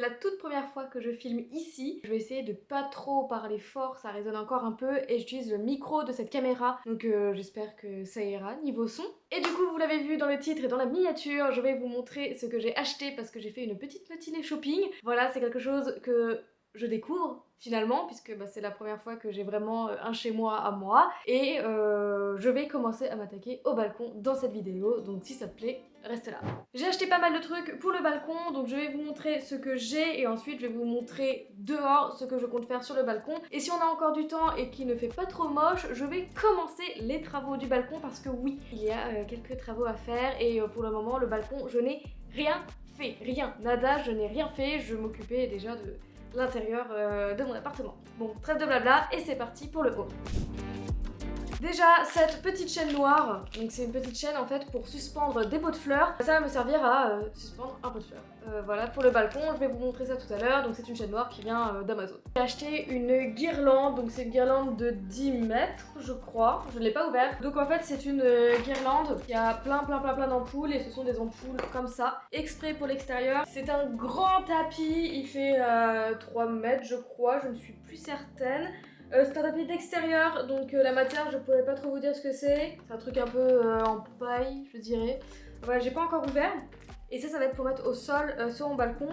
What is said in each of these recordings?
la toute première fois que je filme ici. Je vais essayer de pas trop parler fort, ça résonne encore un peu et j'utilise le micro de cette caméra, donc j'espère que ça ira niveau son. Et du coup, vous l'avez vu dans le titre et dans la miniature, je vais vous montrer ce que j'ai acheté parce que j'ai fait une petite matinée shopping. Voilà, c'est quelque chose que je découvre finalement puisque c'est la première fois que j'ai vraiment un chez moi à moi et je vais commencer à m'attaquer au balcon dans cette vidéo, donc si ça te plaît, reste là. J'ai acheté pas mal de trucs pour le balcon, donc je vais vous montrer ce que j'ai et ensuite je vais vous montrer dehors ce que je compte faire sur le balcon. Et si on a encore du temps et qu'il ne fait pas trop moche, je vais commencer les travaux du balcon parce que oui, il y a quelques travaux à faire et pour le moment le balcon je n'ai rien fait, rien, nada, je n'ai rien fait, je m'occupais déjà de l'intérieur de mon appartement. Bon, trêve de blabla et c'est parti pour le haut. Déjà, cette petite chaîne noire, donc c'est une petite chaîne en fait pour suspendre des pots de fleurs. Ça va me servir à suspendre un pot de fleurs. Voilà, pour le balcon, je vais vous montrer ça tout à l'heure. Donc c'est une chaîne noire qui vient d'Amazon. J'ai acheté une guirlande, donc c'est une guirlande de 10 mètres, je crois. Je ne l'ai pas ouverte. Donc en fait, c'est une guirlande qui a plein d'ampoules et ce sont des ampoules comme ça, exprès pour l'extérieur. C'est un grand tapis, il fait 3 mètres, je crois, je ne suis plus certaine. C'est un tapis d'extérieur, donc la matière je pourrais pas trop vous dire ce que c'est. C'est un truc un peu en paille, je dirais. Voilà, j'ai pas encore ouvert. Et ça va être pour mettre au sol sur mon balcon.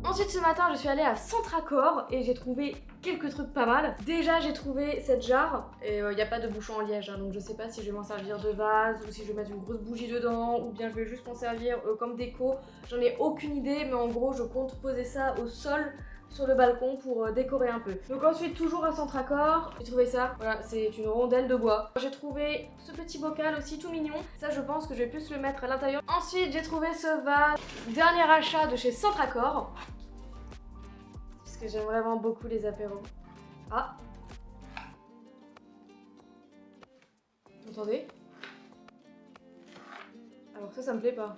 Ensuite ce matin je suis allée à Centracor et j'ai trouvé quelques trucs pas mal. Déjà j'ai trouvé cette jarre et il n'y a pas de bouchon en liège donc je sais pas si je vais m'en servir de vase ou si je vais mettre une grosse bougie dedans ou bien je vais juste m'en servir comme déco. J'en ai aucune idée mais en gros je compte poser ça au sol sur le balcon pour décorer un peu. Donc ensuite toujours à Centracor, j'ai trouvé ça, voilà, c'est une rondelle de bois. J'ai trouvé ce petit bocal aussi tout mignon, ça je pense que je vais plus le mettre à l'intérieur. Ensuite j'ai trouvé ce vase, dernier achat de chez Centracor, parce que j'aime vraiment beaucoup les apéros. Ah, vous entendez? Alors ça me plaît pas.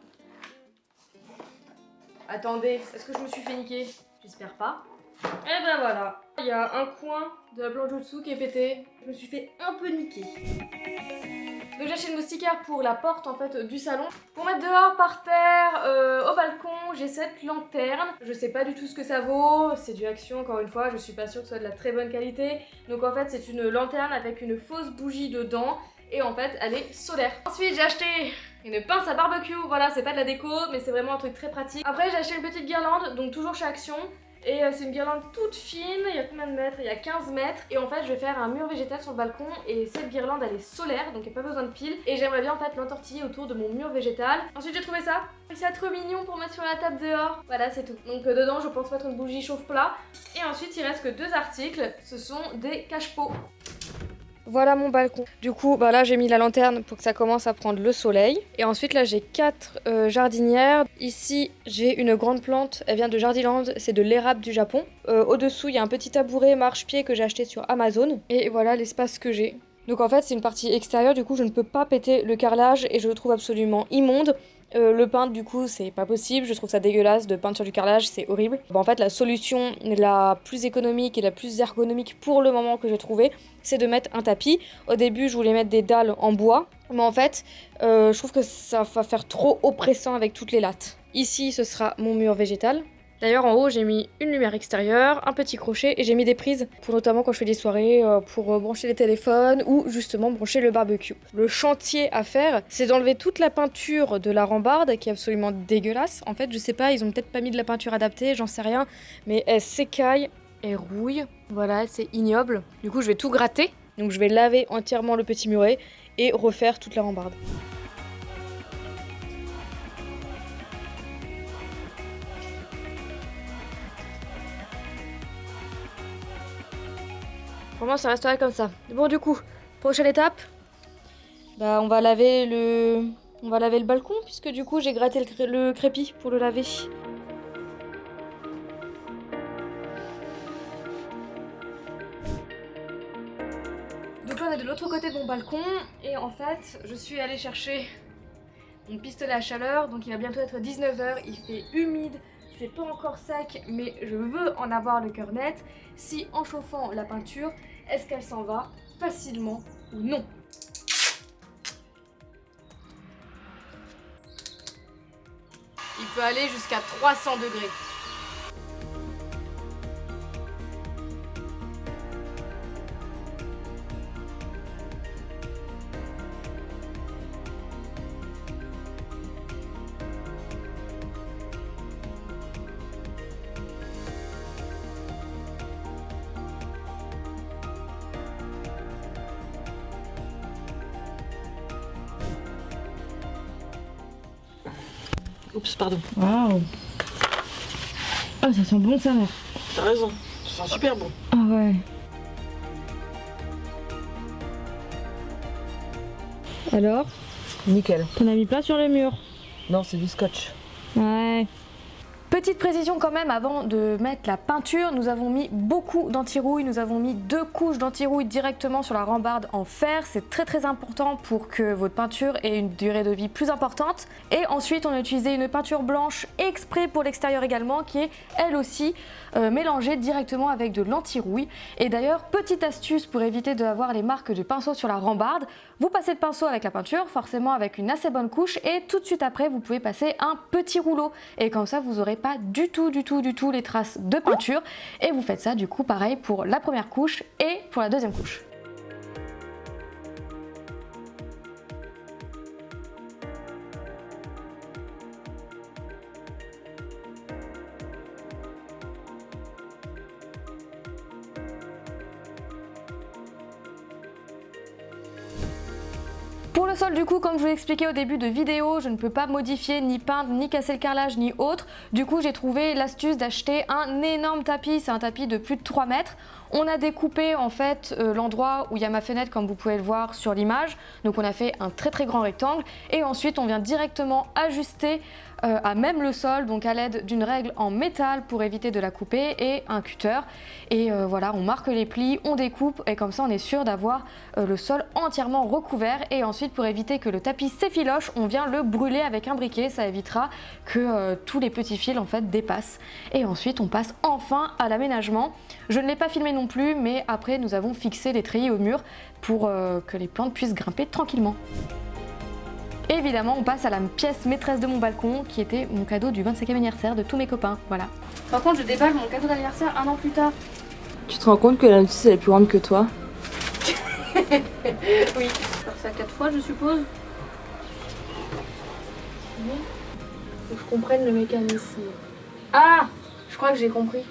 Attendez, est-ce que je me suis fait niquer? J'espère pas. Et ben voilà, il y a un coin de la planche au-dessous qui est pété. Je me suis fait un peu niquer. Donc j'ai acheté une moustiquaire pour la porte en fait du salon. Pour mettre dehors, par terre, au balcon, j'ai cette lanterne. Je sais pas du tout ce que ça vaut, c'est du Action encore une fois, je suis pas sûre que ce soit de la très bonne qualité. Donc en fait c'est une lanterne avec une fausse bougie dedans et en fait elle est solaire. Ensuite j'ai acheté une pince à barbecue, voilà c'est pas de la déco mais c'est vraiment un truc très pratique. Après j'ai acheté une petite guirlande, donc toujours chez Action. Et c'est une guirlande toute fine, il y a combien de mètres? Il y a 15 mètres. Et en fait je vais faire un mur végétal sur le balcon et cette guirlande elle est solaire donc il n'y a pas besoin de pile. Et j'aimerais bien en fait l'entortiller autour de mon mur végétal. Ensuite j'ai trouvé ça. C'est trop mignon pour mettre sur la table dehors. Voilà c'est tout. Donc dedans je pense mettre une bougie chauffe-plat. Et ensuite il reste que 2 articles, ce sont des cache-pots. Voilà mon balcon. Du coup, là j'ai mis la lanterne pour que ça commence à prendre le soleil. Et ensuite là j'ai 4 jardinières. Ici j'ai une grande plante, elle vient de Jardiland, c'est de l'érable du Japon. Au-dessous il y a un petit tabouret marche-pied que j'ai acheté sur Amazon. Et voilà l'espace que j'ai. Donc en fait c'est une partie extérieure, du coup je ne peux pas péter le carrelage et je le trouve absolument immonde. Le peindre du coup c'est pas possible, je trouve ça dégueulasse de peindre sur du carrelage, c'est horrible. En fait la solution la plus économique et la plus ergonomique pour le moment que j'ai trouvé, c'est de mettre un tapis. Au début je voulais mettre des dalles en bois, mais en fait je trouve que ça va faire trop oppressant avec toutes les lattes. Ici ce sera mon mur végétal. D'ailleurs en haut j'ai mis une lumière extérieure, un petit crochet et j'ai mis des prises pour notamment quand je fais des soirées pour brancher les téléphones ou justement brancher le barbecue. Le chantier à faire c'est d'enlever toute la peinture de la rambarde qui est absolument dégueulasse. En fait je sais pas, ils ont peut-être pas mis de la peinture adaptée, j'en sais rien, mais elle s'écaille, elle rouille, voilà c'est ignoble. Du coup je vais tout gratter, donc je vais laver entièrement le petit muret et refaire toute la rambarde. Pour moi ça resterait comme ça. Bon du coup, prochaine étape, on va laver le balcon puisque du coup j'ai gratté le crépi pour le laver. Donc là on est de l'autre côté de mon balcon et en fait je suis allée chercher mon pistolet à chaleur, donc il va bientôt être 19 h, il fait humide, c'est pas encore sec mais je veux en avoir le cœur net. Si en chauffant la peinture, est-ce qu'elle s'en va facilement ou non? Il peut aller jusqu'à 300 degrés. Oups, pardon. Waouh. Oh, ça sent bon sa mère. T'as raison, ça sent super bon. Ah ouais. Alors, Nickel. t'en as mis plein sur le mur. Non, c'est du scotch. Ouais. Petite précision quand même, avant de mettre la peinture, nous avons mis beaucoup d'anti-rouille, nous avons mis 2 couches d'anti-rouille directement sur la rambarde en fer, c'est très important pour que votre peinture ait une durée de vie plus importante. Et ensuite on a utilisé une peinture blanche exprès pour l'extérieur également, qui est elle aussi mélangée directement avec de l'anti-rouille. Et d'ailleurs, petite astuce pour éviter d'avoir les marques de pinceau sur la rambarde, vous passez le pinceau avec la peinture, forcément avec une assez bonne couche, et tout de suite après vous pouvez passer un petit rouleau. Et comme ça vous n'aurez pas du tout les traces de peinture. Et vous faites ça du coup pareil pour la première couche et pour la deuxième couche. Pour le sol du coup, comme je vous l'ai expliqué au début de vidéo, je ne peux pas modifier, ni peindre, ni casser le carrelage, ni autre. Du coup j'ai trouvé l'astuce d'acheter un énorme tapis, c'est un tapis de plus de 3 mètres. On a découpé en fait l'endroit où il y a ma fenêtre comme vous pouvez le voir sur l'image. Donc on a fait un très grand rectangle et ensuite on vient directement ajuster à même le sol, donc à l'aide d'une règle en métal pour éviter de la couper et un cutter. Et voilà, on marque les plis, on découpe et comme ça on est sûr d'avoir le sol entièrement recouvert. Et ensuite pour éviter que le tapis s'effiloche, on vient le brûler avec un briquet, ça évitera que tous les petits fils en fait dépassent. Et ensuite on passe enfin à l'aménagement. Je ne l'ai pas filmé non plus, mais après nous avons fixé les treillis au mur pour que les plantes puissent grimper tranquillement. Et évidemment, on passe à la pièce maîtresse de mon balcon, qui était mon cadeau du 25e anniversaire de tous mes copains. Voilà. Par contre, je déballe mon cadeau d'anniversaire 1 an plus tard. Tu te rends compte que la notice elle est plus grande que toi? Oui. Faire ça 4 fois, je suppose. Faut que je comprenne le mécanisme. Ah, je crois que j'ai compris.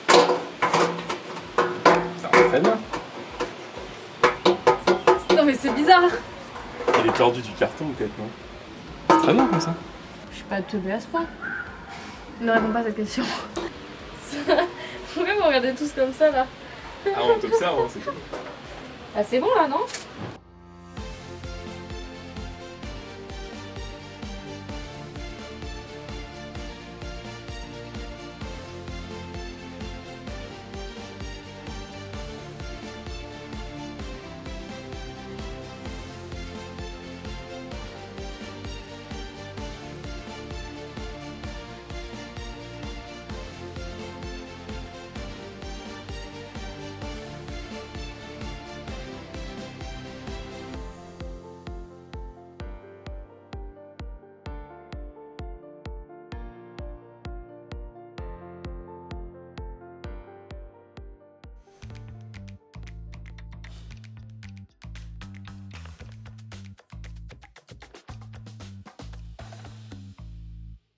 Ça va très bien. Non mais c'est bizarre. Il est tordu du carton peut-être, non? C'est très bien comme ça. Je suis pas teubée à ce point. Ne réponds pas à cette question. Pourquoi vous regardez tous comme ça là? Ah, on t'observe, hein, c'est cool. Ah c'est bon là, non?